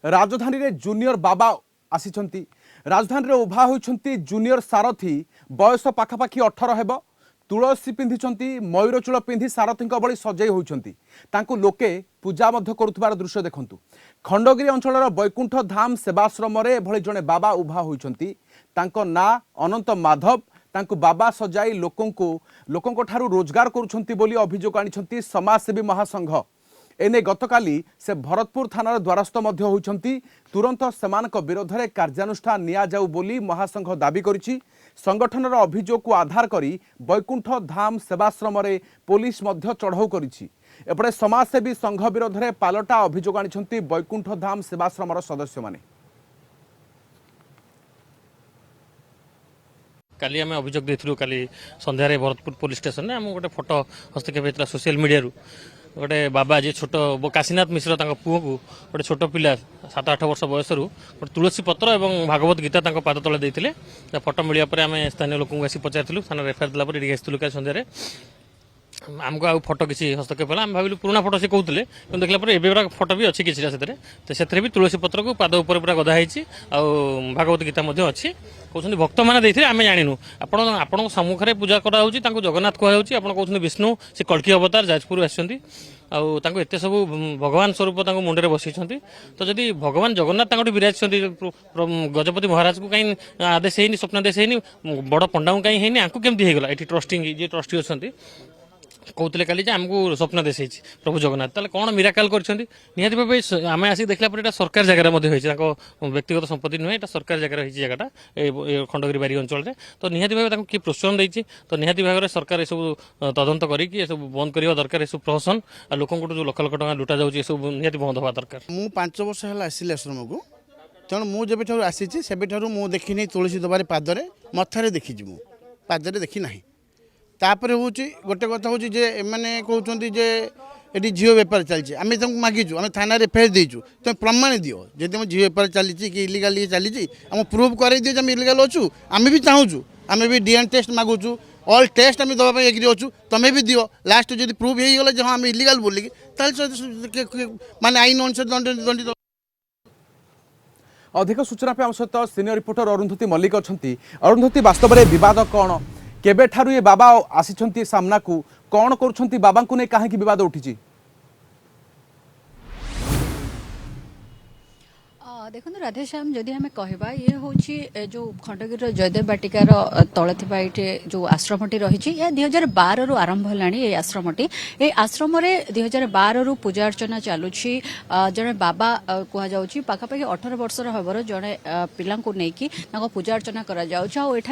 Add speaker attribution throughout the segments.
Speaker 1: राजधानी रे जूनियर बाबा आसिछंती राजधानी रे उभा होइछंती जूनियर सारथी बयस पाखापाखि 18 हेब तुलसी पिंधिछंती मयूरचूल पिंधि सारथी भली सजई होइछंती तांकु लोके पूजा मध्य करुथबार दृश्य देखंतु। खंडगिरी अंचलर बैकुंठ धाम सेवाश्रम रे भली जणे बाबा उभा होइछंती तांको ना अनंत माधव तांकु बाबा सजाई लोकंको ठारू रोजगार करुछंती बोली अभियोग आनिछंती समाजसेवी महासंघ। एने गतकाली से भरतपुर थानार द्वारस्थ मध्य होइछंती तुरंत सेमानक विरोध में कार्यानुष्ठान निया जाऊ बोली महासंघ दाबी करिछि। संगठनर अभियोग को आधार करी बैकुंठ धाम सेवाश्रम रे पुलिस मध्य चढ़ाऊ करिछि। एपटे समाजसेवी संघ विरोध में पालटा अभियोग आनिछंती बैकुंठ धाम सेवाश्रमर सदस्य माने।
Speaker 2: काली आम अभियोग देथिलु काली संध्यारे भरतपुर पुलिस स्टेशन में आम गोटे फोटो हस्तक्षेप होता सोशल मीडिया गोटे बाबा जी छोट काशीनाथ मिश्र पुओ को गोटे छोट पिला 7-8 वर्ष बयस गोटे तुलसी पत्र और भागवत गीता पाद तले देते फोटो मिलवा पर आम स्थानीय लोक आसी पचारू थाना एफआईआर देला ये आसलु का संध्यारे आमको आउ फोटो किसी हस्तक्षेप है भाविलु पुराना फोटो से कहते कि देखला एवं फोटो भी अच्छी किसी से भी तुलसी पत्र को पाद उपर पूरा गदा हो भागवत गीता अच्छी कहते भक्त मैंने देते आम जानू आपण सम्मुख में पूजा कराऊँच जगन्नाथ कहूँ आप कहते विष्णु से कल्कि अवतार जाजपुर आते एत सब भगवान स्वरूप मुंडे बसई तो जदि भगवान जगन्नाथ विराज गजपति महाराज को कहीं आदेश है स्वप्नादेश है बड़ पंडा को कहीं है आपको केमती होगा ये ट्रस्टिंग जी ट्रस्टी अच्छा कहते काली आमको स्वप्न देश प्रभु जगन्नाथ ताले कौन मिराकल करती भाव आम आसिक देखला सरकार जगह व्यक्तिगत संपत्ति नुहे सरकार जगह रही जगटा खंडगिरी बारी अंचल में तो निहाती भाव किए प्रोत्साहन देती तो निहाती भाव में सरकार ये सब तदंत करके सब बंद करवा दरकार ये सब प्रहसन आ लोक जो लक्ष लक्ष टका लुटा जाऊँगी सब निहाती बंद हवा दरकार।
Speaker 3: मु 5 वर्ष है आसिली आश्रम को तेणु मुझे आसी से देखी तुलसी दबार पादरे मथारे देखी पादरे देखी ना तापर हूँ गोटे कथा हूँ जे मैंने कहते जे ये झील बेपार चलती आम मागिचु आम थाना एफआईआर देचु तुम प्रमाण दियो जब झील बेपार चली कि इलिगाल ये चली आम प्रूव कर दियो आम इलिगाल अच्छु आम भी चाहूँ आम भी डीएनए टेस्ट मागुचु ऑल टेस्ट आम दवाई एग्री अच्छु तुम्हें भी दियो लास्ट जब प्रूव हो गला हाँ आम इलिगाल बोलिकी माने आईन अनुसार दंडित।
Speaker 1: अधिक सूचना पे आम सहित सीनियर रिपोर्टर अरुंधति मल्लिक अच्छी। अरुंधति वास्तव में विवाद कौन केबे ठारू ये बाबा आसिछंती सामना को कौन करुछंती बाबा को नहीं कहीं विवाद उठी?
Speaker 4: देखो राधेश्याम जदि आम कहवा ये हूँ जो खंडगिरी जयदेव बाटिकार तले ये जो आश्रमटी रही है 2012 रु आरंभ है आश्रमटी ये आश्रम 2012 रु पूजा अर्चना चलुची जड़े बाबा कहुच्छी पाखापाखि 18 वर्षर हबर जड़े पिला नहीं पूजा अर्चना कर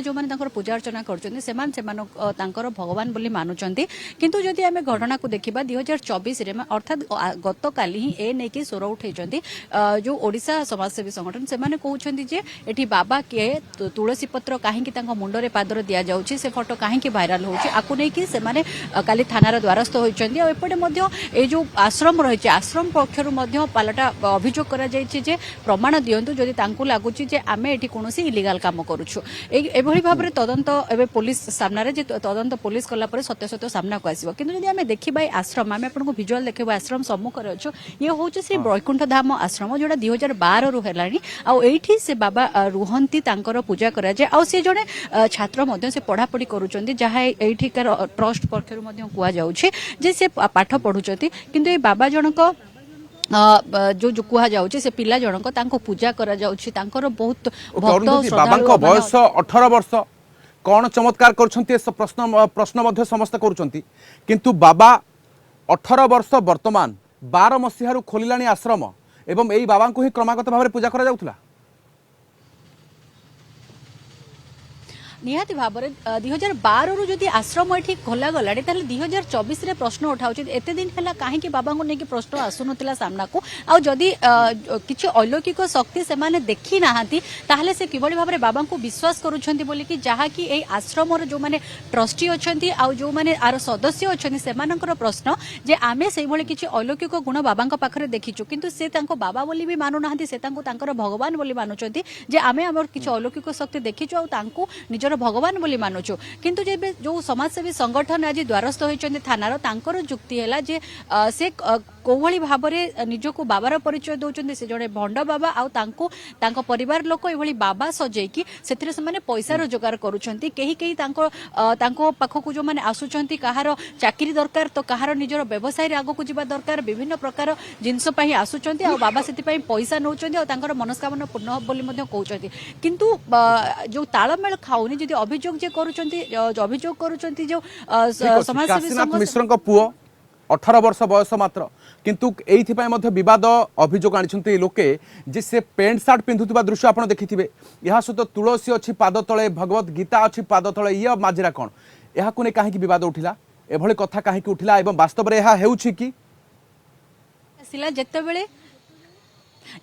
Speaker 4: जो मैंने पूजा अर्चना कर भगवान बोली मानुंट किंतु जदि आम घटना को देखा 2024 अर्थात गत काली ही ए नहीं स्वर उठे जो ओडिशा समाजसेवी संगठन से माने कहउछंती जे एठी बाबा के तुलसी पत्र कहीं मुंडरे पादर दिया जाउछि से फोटो कहीं भाइराल होछि आकु नै कि से माने काली थानार द्वारस्थ होइछंती आ एपटे मध्य ए जो आश्रम रहिछि आश्रम पक्षरु मध्य पालटा अभियोग करा जाइछि जे प्रमाण दियंतु जदि तांकु लागुछि जे आमे एठी कोनोसी इलीगल काम करूछु एभଳି भाबरे तदंत एबे पुलिस सामना रे जे तदंत पुलिस कला परे सत्य सत्य सामना को आसीबो किंतु जदि आमे देखिबा आश्रम आमे आपन को विजुअल देखिबा आश्रम सम्मुख रे अछु ये होछि श्री बैकुंठ धाम आश्रम जोडा 2012 रु हेलानी आ एठी से बाबा रुहंती तांकर पूजा करा जाय आ से जने छात्र मध्य से पढ़ा पढ़ी करूचंती जहा एठिकार ट्रस्ट पक्षरु मध्य कुआ जाउछि जे से पाठ पढुचंती किंतु ए बाबा जनक जो जो कुहा जाउछि से पिला जनक तांको पूजा करा जाउछि तांकर बहुत भक्त
Speaker 1: बाबा बयस 18 वर्ष कौन चमत्कार करछंती प्रश्न मध्य समस्त करूचंती किंतु बाबा 18 वर्ष वर्तमान 12 मसीहारू खोलिलानी आश्रम एवं यही बाबा को ही क्रमागत भाव में पूजा करा जाउथला।
Speaker 4: निहाती भाव में 2012 रु जदि आश्रम ये खोला गला 2024 रे प्रश्न उठाऊ एत दिन है कहीं बाबा को लेकिन प्रश्न आसुना सामना को आ जदि किसी अलौकिक शक्ति से माने देखी ना ताहले से किभली भाव में बाबा को विश्वास करुछंती बोली कि जहाँकि ये आश्रम जो मैंने ट्रस्टी अच्छी आ जो मैंने आर सदस्य अच्छे से प्रश्न जे आमे से भली किसी अलौकिक गुण बाबा पाखे देखीचु किंतु से बाबा बोली भी मानु ना से भगवान बोली मानुंट जे आमे आम किसी अलौकिक शक्ति देखीचु आ निजर आमर भगवान बोली मानुछु किंतु जेबे जो समाजसेवी संगठन आज द्वारस्थ होइचंदी थानार तांकर जुक्ति हैला जे से कोभली भाबरे निजको बाबार परिचय दउचंदी से जणे भंड बाबा आउ तांको परिवार लोक एभली बाबा सजै कि सेथिरे से माने पैसा रोजगार करूछंती केही तांको पाखकु जो माने आसुछंती कहार चाकरी दरकार तो कहार निजर व्यवसाय रे आगो जिबा दरकार विभिन्न प्रकार जिंस पई आसुछंती आ बाबा सेति पई पैसा नउचंती आ तांकर मनस्कामना पूर्ण हो बोली मध्ये कहउचंती किंतु जो तालमेल खाउनी जदि अभियोग जे करूछंती अभियोग करूछंती जो समाजसेवी
Speaker 1: काशीनाथ मिश्र को पुओ 18 वर्ष बयस मात्र किंतु एइथिपाई मध्य विवाद अभियोग आनिछंती लोके जे से पेंट सार्ट पिंधुतिबा दृश्य आपण देखिथिबे यहा सहित तुलसी अछि पाद तळे भगवत गीता अछि पाद तळे ये माजरा कोन यहाकु ने काहे कि विवाद उठिला एभली कथा काहे कि उठिला एवं वास्तव रे यहा हेउछि कि
Speaker 4: आसिला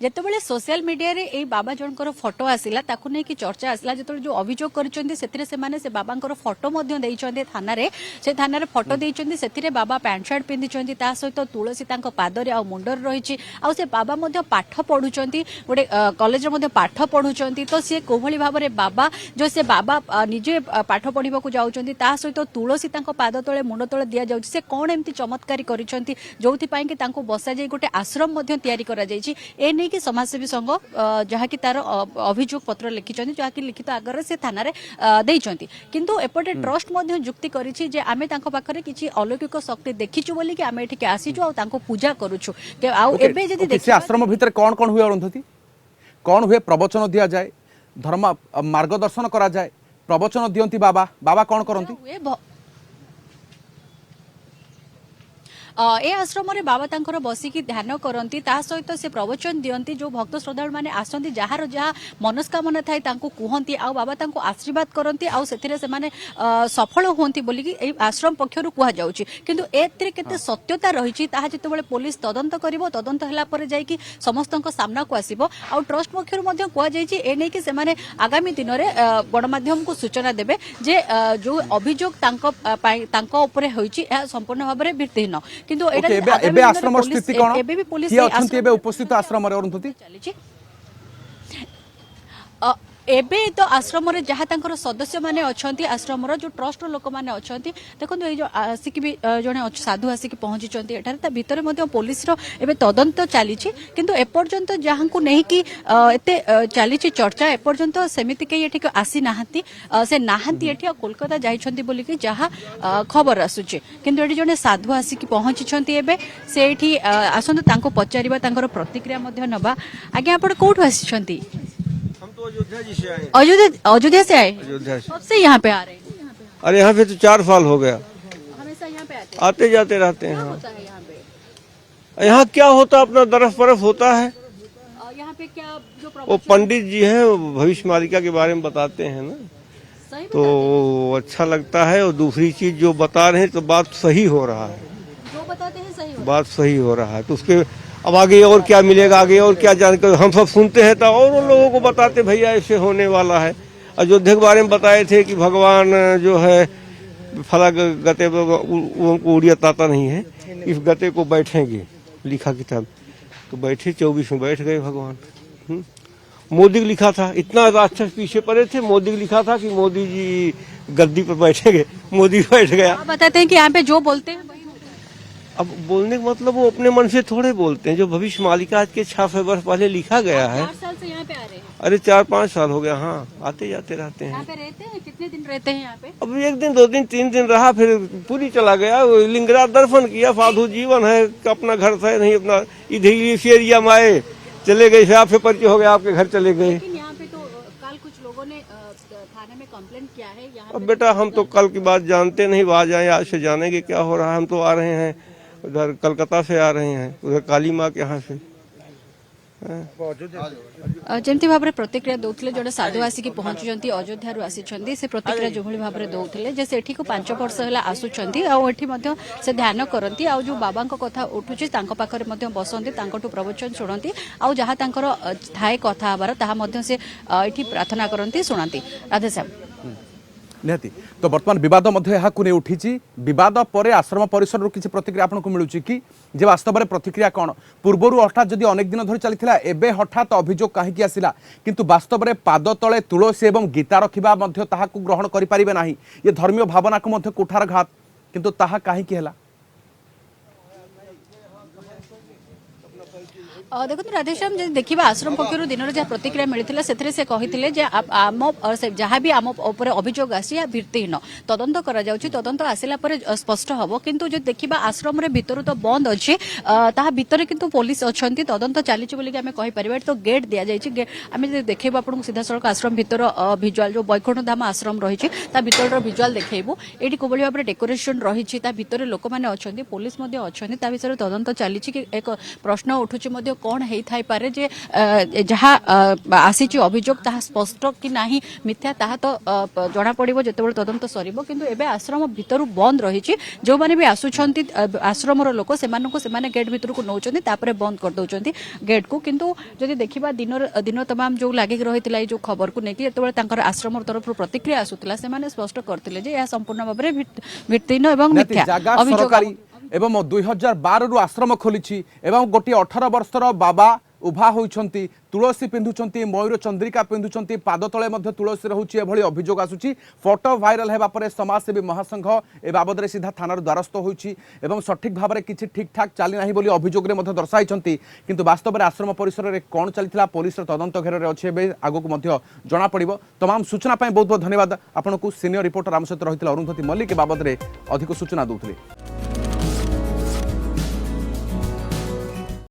Speaker 4: जेतेबेले सोशल मीडिया रे ए बाबा जनकर फोटो आसिला ताकु नै कि चर्चा आसिला जेतेबेले जो अभियोग करचंदी सेतिरे से माने से बाबांकर फोटो मध्ये देइचंदी थाना रे फोटो देइचंदी सेतिरे बाबा पैंट शर्ट पिंदिचंदी ता सहित तुलसी तांको पादरे आ मुंडर रहिछि आ से बाबा मध्ये पाठ पढुचंती गोटे कॉलेज रे मध्ये पाठ पढुचंती तो से कोभली भाबरे बाबा जो से बाबा निजे पाठ पढिबा को जाउचंती ता सहित तुलसी तांको पाद तळे मुंड तळे दिया जाउछि से कोन एम्ति चमत्कारी करिसंती जोथि पई कि तांको बसा जाई गोटे आश्रम मध्ये तयारी करा जाईछि ए नै कि समाजसेवी संघ जहा कि तार अभियोग पत्र लिखिचंती जहा कि लिखित आगर से थाना रे देइचंती किंतु एपटे ट्रस्ट मध्ये जुक्ति करिछि जे आमे तांको पाखरे किछि अलौकिक शक्ति देखिछु बोली कि आमे एठिके आसीछु आ तांको पूजा करूछु के आ एबे जदि देखि
Speaker 1: आश्रम भीतर कोन कोन हुए अरुंधति कोन हुए प्रवचन दिया जाए धर्म मार्गदर्शन करा जाए प्रवचन दियंती बाबा बाबा कोन करंती
Speaker 4: ए आश्रम रे बाबा तांकर बसिकी ध्यान करंती ता सहित से प्रवचन दियंती जो भक्त श्रद्धालु माने आसंती जहार जहा मनस्कामना थाई तांको कुहंती आ बाबा तांको आशीर्वाद करंती आ सेथिरे से माने सफल होंती बोली कि ए आश्रम पक्षरु कुहा जाउची किंतु एत्रे केते सत्यता रहिची ताहा जेतेबेले पुलिस तदंत करिवो तदंत हला परे जाई कि समस्तक सामना को आसीबो आ ट्रस्ट पक्षरु मध्ये कुहा जाईची ए नै कि से माने आगामी दिन रे गणमाध्यम को सूचना देबे जे जो अभियोग तांको ऊपर होईची ए संपूर्ण भाबरे भित्तिहीन किंतु
Speaker 1: एबे आश्रम स्थिति कोन
Speaker 4: एबे भी पुलिस
Speaker 1: एबे उपस्थित आश्रम रे अरुंधति
Speaker 4: एबे तो आश्रम रे जहा तांकर सदस्य माने अछंती आश्रम रो जो ट्रस्ट रो लोक माने अछंती देखंतु ए जो आसिक भी जने साधु आसिक पहुंची चंती एठार ता भीतर मध्ये पुलिस रो एबे तदंत चाली छि किंतु ए पर्यंत जहां को नहीं कि एते चाली छि चर्चा ए पर्यंत समिति के एठी आसी नाहंती से नाहंती एठी कोलकाता जाई छंती बोली कि जहा खबर आसु छि किंतु एठी जने साधु आसिक पहुंची छंती एबे से एठी आसंत तांको पचारिबा तांकर प्रतिक्रिया मध्ये नबा आगे आपण कोठु आसी छंती
Speaker 5: अयोध्या जी से आए।
Speaker 4: अयोध्या से आए
Speaker 5: अयोध्या से।
Speaker 4: कब से यहाँ पे आ रहे हैं?
Speaker 5: अरे यहाँ पे तो 4 साल हो गया,
Speaker 4: हमेशा यहाँ पे
Speaker 5: आते जाते रहते हैं।
Speaker 4: क्या
Speaker 5: हाँ।
Speaker 4: होता है यहाँ पे?
Speaker 5: यहाँ क्या होता अपना दरफ परफ होता है।
Speaker 4: यहाँ पे क्या जो
Speaker 5: वो पंडित जी हैं वो भविष्य मालिका के बारे में बताते हैं ना,
Speaker 4: सही
Speaker 5: तो अच्छा लगता है। और दूसरी चीज जो बता रहे हैं तो बात सही हो रहा है,
Speaker 4: जो बताते हैं सही होता
Speaker 5: बात सही हो रहा है। तो उसके अब आगे और क्या मिलेगा, आगे और क्या जानकर हम सब सुनते हैं तो और उन लोगों को बताते भैया ऐसे होने वाला है। अयोध्या के बारे में बताए थे कि भगवान जो है फला गते उनको उड़ियत आता नहीं है, इस गते को बैठेंगे, लिखा किताब तो बैठे 24 में बैठ गए भगवान। मोदी को लिखा था, इतना राक्षस पीछे पड़े थे, मोदी को लिखा था कि मोदी जी गद्दी पर बैठेंगे, मोदी बैठ गया।
Speaker 4: आप बताते हैं कि यहाँ पे जो बोलते हैं वही होता है।
Speaker 5: अब बोलने का मतलब वो अपने मन से थोड़े बोलते हैं, जो भविष्य मालिका आज के 6 वर्ष पहले लिखा गया है।
Speaker 4: 4 साल से यहाँ पे आ रहे हैं।
Speaker 5: अरे 4-5 साल हो गया। हाँ, आते जाते रहते
Speaker 4: यहाँ
Speaker 5: हैं।
Speaker 4: पे रहते हैं, कितने दिन रहते हैं यहाँ पे?
Speaker 5: अब 1 दिन 2 दिन 3 दिन रहा, फिर पूरी चला गया। लिंगराज दर्शन किया, साधु जीवन है, अपना घर से नहीं अपना इधर इस एरिया में आए, चले गए, फिर आपसे परिचय हो गया, आपके घर चले गए।
Speaker 4: लेकिन यहाँ पे तो कल कुछ लोगों ने थाने में कंप्लेंट किया है। यहाँ
Speaker 5: अब बेटा हम तो कल की बात जानते नहीं, आज आए, आज से जानेंगे क्या हो रहा है। हम तो आ रहे हैं उधर कलकत्ता से आ रहे हैं, उधर काली माँ के यहाँ से।
Speaker 4: जमती भाव प्रतिक्रिया दौले जो साधु आसिक पहुंचुंट अयोध्या आसी से प्रतिक्रिया जो भाव में दौले जे से 5 वर्ष है आसुंच से ध्यान करती आ जो बाबा कथा उठुची पाखे बसती प्रवचन शुणती आ जहाँ थाए कथा हबार से प्रार्थना करती शुणाती। राधेश्याम
Speaker 1: निहाती तो बर्तमान विवाद नहीं उठी विवाद पर आश्रम परिसर किसी प्रतिक्रिया आपको मिलूँ कि जे वास्तव में प्रतिक्रिया कौन पूर्वर हठात जदि अनेक दिन धरी चली एबे हठात अभियोग कहीं आसला किंतु वास्तव में पाद तले तुलसी और गीता रखा ग्रहण करें ना ये धर्मीय भावना को कुठार घात किंतु ताहा कहीं
Speaker 4: देखो राधेश्याम जब देखा आश्रम पक्षर दिन जहाँ प्रतिक्रिया मिलता से कहते जहाँ भी आम उपर अभियोग आसी भित्तिहीन तदंत तदंत आसला स्पष्ट हम किंतु जो देखा आश्रम भितर तो बंद अच्छे भितर किंतु पुलिस अच्छा तदंत चली कहीपर तो गेट दि जाए आम देखो आपको सीधा सड़क आश्रम भितर भिजुआल जो वैकुंठ धाम आश्रम रही भितर भिजुआल देखू ये कौन भाव में डेकोरेशन रही भितर लोक मैंने अच्छा पुलिस अच्छा विषय तदंत चली एक प्रश्न उठू कौन होता पारे जे जहाँ आसी अभियोग ताहा स्पष्ट कि नहीं मिथ्या ताहा तो जना पड़ो जो तदंत सर किंतु एबे आश्रम भितर बंद रही जो मैंने भी आसुंच आश्रम लोक से गेट भितर को नौकरी बंद कर दौरान गेट को किंतु जदि देखा दिन तमाम जो लगे रही जो खबर को लेकिन जो आश्रम तरफ प्रतिक्रिया आसूला से स्पष्ट करते संपूर्ण भाव में भित्तिहीन और मिथ्या अभियोग
Speaker 1: एवं 2012 रु आश्रम खोली एवं गोटे 18 वर्षर बाबा उभा होती तुलसी पिंधुंट मयूर चंद्रिका पिंधुंट पाद तले तुलसी रोचे एभली अभियोग आसूची फोटो भाइराल होगा समाजसेवी महासंघ ए बाबद सीधा थाना द्वारस्थ होती सठिक भाव में किसी ठीक ठाक चली ना अभियोग दर्शाई किंतु वास्तव में आश्रम परिसर में कौन चलता पुलिस तदंत घेर में अच्छे आगक जना पड़ तमाम सूचना बहुत बहुत धन्यवाद आपको सीनियर रिपोर्टर आम सहित रही अरुंधति मल्लिक बाबद में अधिक सूचना दूसरी।